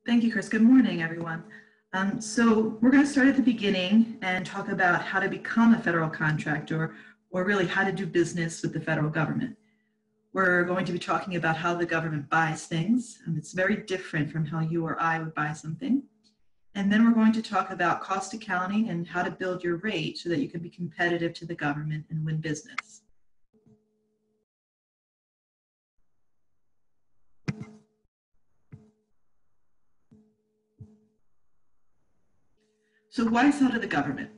Thank you, Chris. Good morning, everyone. So we're going to start at the beginning and talk about how to become a federal contractor, or really how to do business with the federal government. We're going to be talking about how the government buys things, and it's very different from how you or I would buy something. And then we're going to talk about cost accounting and how to build your rate so that you can be competitive to the government and win business. So why sell to the government?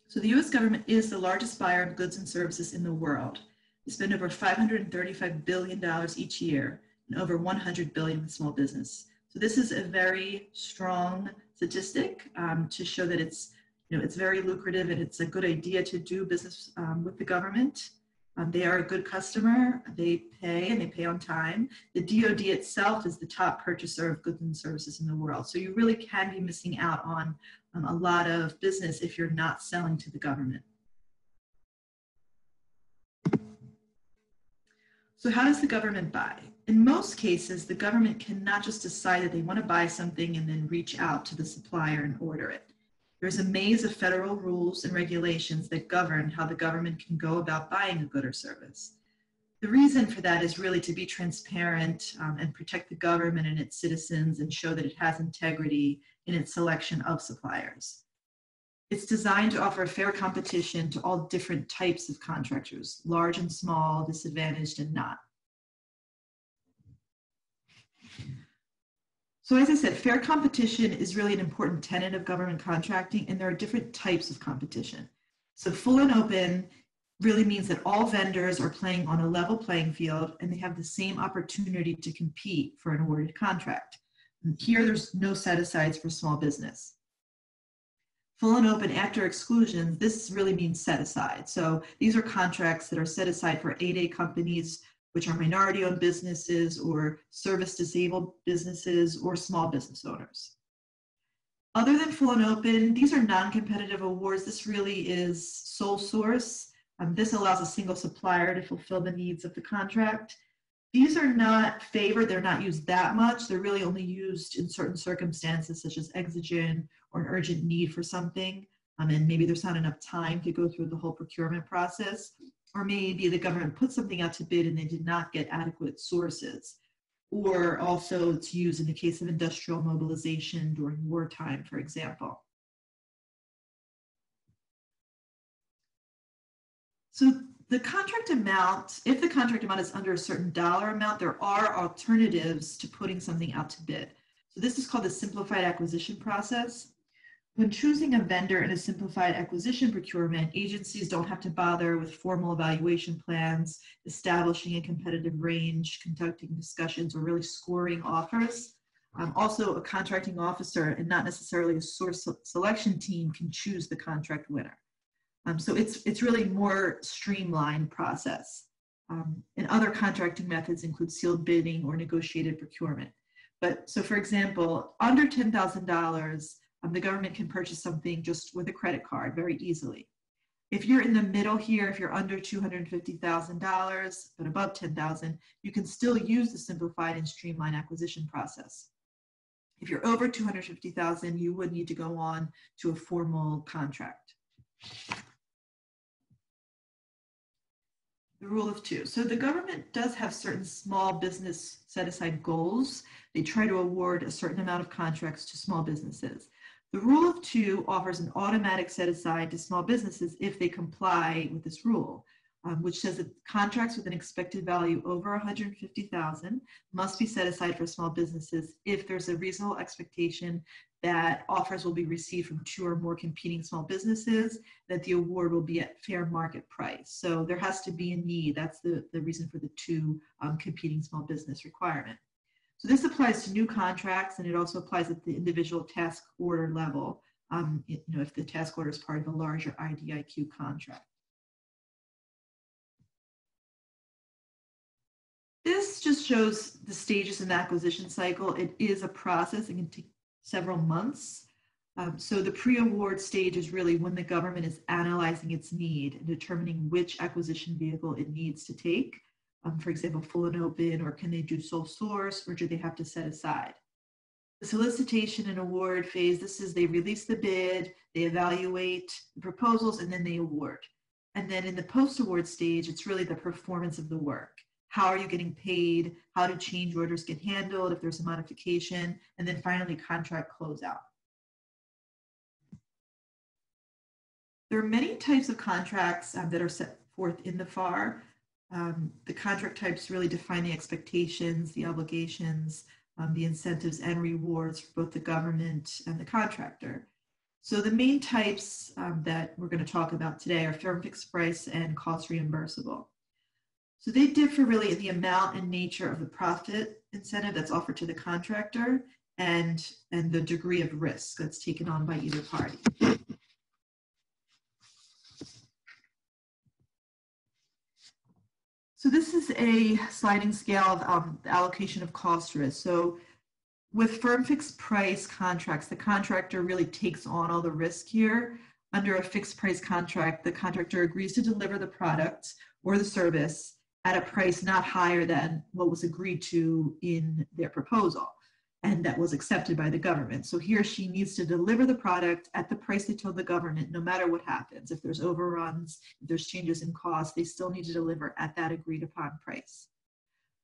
So the US government is the largest buyer of goods and services in the world. They spend over $535 billion each year and over $100 billion with small business. So this is a very strong statistic to show that it's very lucrative and it's a good idea to do business with the government. They are a good customer. They pay and they pay on time. The DoD itself is the top purchaser of goods and services in the world. So you really can be missing out on a lot of business if you're not selling to the government. So how does the government buy? In most cases, the government cannot just decide that they want to buy something and then reach out to the supplier and order it. There's a maze of federal rules and regulations that govern how the government can go about buying a good or service. The reason for that is really to be transparent and protect the government and its citizens and show that it has integrity in its selection of suppliers. It's designed to offer fair competition to all different types of contractors, large and small, disadvantaged and not. So as I said, fair competition is really an important tenet of government contracting, and there are different types of competition. So full and open really means that all vendors are playing on a level playing field and they have the same opportunity to compete for an awarded contract. And here, there's no set-asides for small business. Full and open after exclusions, this really means set aside. So these are contracts that are set aside for 8A companies, which are minority-owned businesses or service-disabled businesses or small business owners. Other than full and open, these are non-competitive awards. This really is sole source. This allows a single supplier to fulfill the needs of the contract. These are not favored. They're not used that much. They're really only used in certain circumstances, such as exigent or an urgent need for something. And maybe there's not enough time to go through the whole procurement process. Or maybe the government put something out to bid and they did not get adequate sources. Or also it's used in the case of industrial mobilization during wartime, for example. So the contract amount, if the contract amount is under a certain dollar amount, there are alternatives to putting something out to bid. So this is called the simplified acquisition process. When choosing a vendor in a simplified acquisition procurement, agencies don't have to bother with formal evaluation plans, establishing a competitive range, conducting discussions, or really scoring offers. Also, a contracting officer and not necessarily a source selection team can choose the contract winner. So it's really more streamlined process. And other contracting methods include sealed bidding or negotiated procurement. But so for example, under $10,000, the government can purchase something just with a credit card very easily. If you're in the middle here, if you're under $250,000 but above $10,000, you can still use the simplified and streamlined acquisition process. If you're over $250,000, you would need to go on to a formal contract. The rule of two. So the government does have certain small business set-aside goals. They try to award a certain amount of contracts to small businesses. The rule of two offers an automatic set-aside to small businesses if they comply with this rule, which says that contracts with an expected value over $150,000 must be set aside for small businesses if there's a reasonable expectation that offers will be received from two or more competing small businesses, that the award will be at fair market price. So there has to be a need. That's the reason for the two competing small business requirement. So this applies to new contracts, and it also applies at the individual task order level, if the task order is part of a larger IDIQ contract. This just shows the stages in the acquisition cycle. It is a process. It can take several months. So the pre-award stage is really when the government is analyzing its need and determining which acquisition vehicle it needs to take. For example, full and open, or can they do sole source, or do they have to set aside? The solicitation and award phase, this is they release the bid, they evaluate the proposals, and then they award. And then in the post-award stage, it's really the performance of the work. How are you getting paid? How do change orders get handled if there's a modification? And then finally, contract closeout. There are many types of contracts that are set forth in the FAR. The contract types really define the expectations, the obligations, the incentives and rewards for both the government and the contractor. So the main types that we're going to talk about today are firm fixed price and cost reimbursable. So they differ really in the amount and nature of the profit incentive that's offered to the contractor and the degree of risk that's taken on by either party. So this is a sliding scale of the allocation of cost risk. So with firm fixed price contracts, the contractor really takes on all the risk here. Under a fixed price contract, the contractor agrees to deliver the product or the service at a price not higher than what was agreed to in their proposal and that was accepted by the government. So he or she needs to deliver the product at the price they told the government, no matter what happens. If there's overruns, if there's changes in cost, they still need to deliver at that agreed upon price.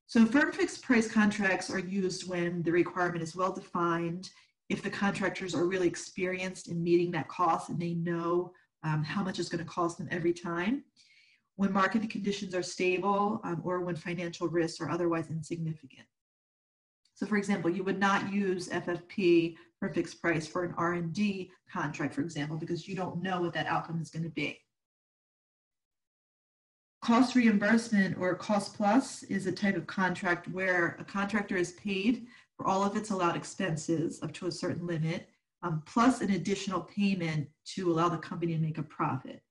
So firm fixed price contracts are used when the requirement is well defined, if the contractors are really experienced in meeting that cost and they know how much it's going to cost them every time, when market conditions are stable, or when financial risks are otherwise insignificant. So for example, you would not use FFP for fixed price for an R&D contract, for example, because you don't know what that outcome is going to be. Cost reimbursement or cost plus is a type of contract where a contractor is paid for all of its allowed expenses up to a certain limit, plus an additional payment to allow the company to make a profit.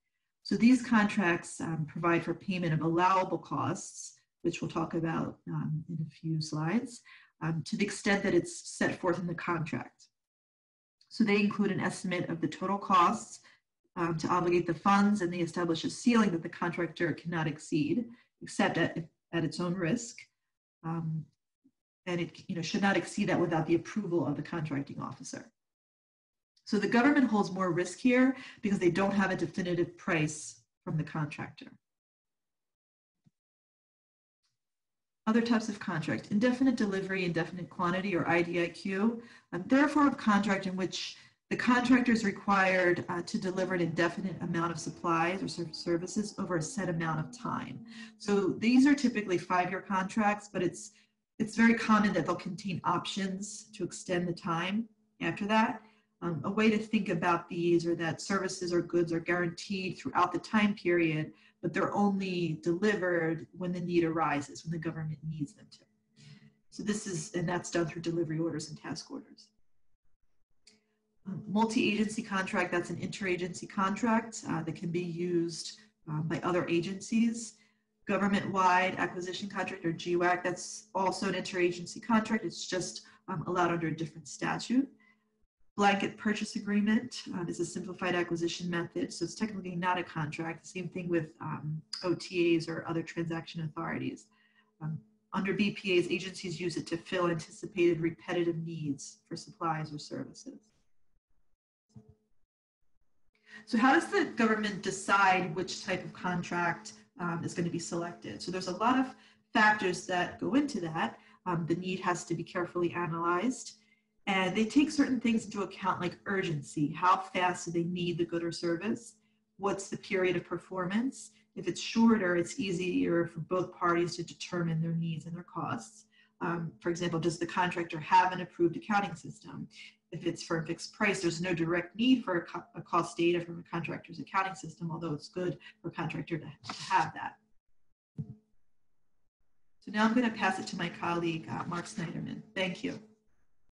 So these contracts provide for payment of allowable costs, which we'll talk about in a few slides, to the extent that it's set forth in the contract. So they include an estimate of the total costs to obligate the funds, and they establish a ceiling that the contractor cannot exceed, except at its own risk. And it should not exceed that without the approval of the contracting officer. So the government holds more risk here because they don't have a definitive price from the contractor. Other types of contract: indefinite delivery, indefinite quantity, or IDIQ. They're a form of contract in which the contractor is required to deliver an indefinite amount of supplies or services over a set amount of time. So these are typically 5-year contracts, but it's very common that they'll contain options to extend the time after that. A way to think about these are that services or goods are guaranteed throughout the time period, but they're only delivered when the need arises, when the government needs them to. So that's done through delivery orders and task orders. Multi-agency contract, that's an interagency contract that can be used by other agencies. Government-wide acquisition contract, or GWAC, that's also an interagency contract. It's just allowed under a different statute. Blanket purchase agreement is a simplified acquisition method, so it's technically not a contract. Same thing with OTAs or other transaction authorities. Under BPAs, agencies use it to fill anticipated repetitive needs for supplies or services. So how does the government decide which type of contract is going to be selected? So there's a lot of factors that go into that. The need has to be carefully analyzed. And they take certain things into account, like urgency. How fast do they need the good or service? What's the period of performance? If it's shorter, it's easier for both parties to determine their needs and their costs. For example, does the contractor have an approved accounting system? If it's for a fixed price, there's no direct need for a cost data from a contractor's accounting system, although it's good for a contractor to have that. So now I'm going to pass it to my colleague, Mark Snyderman. Thank you.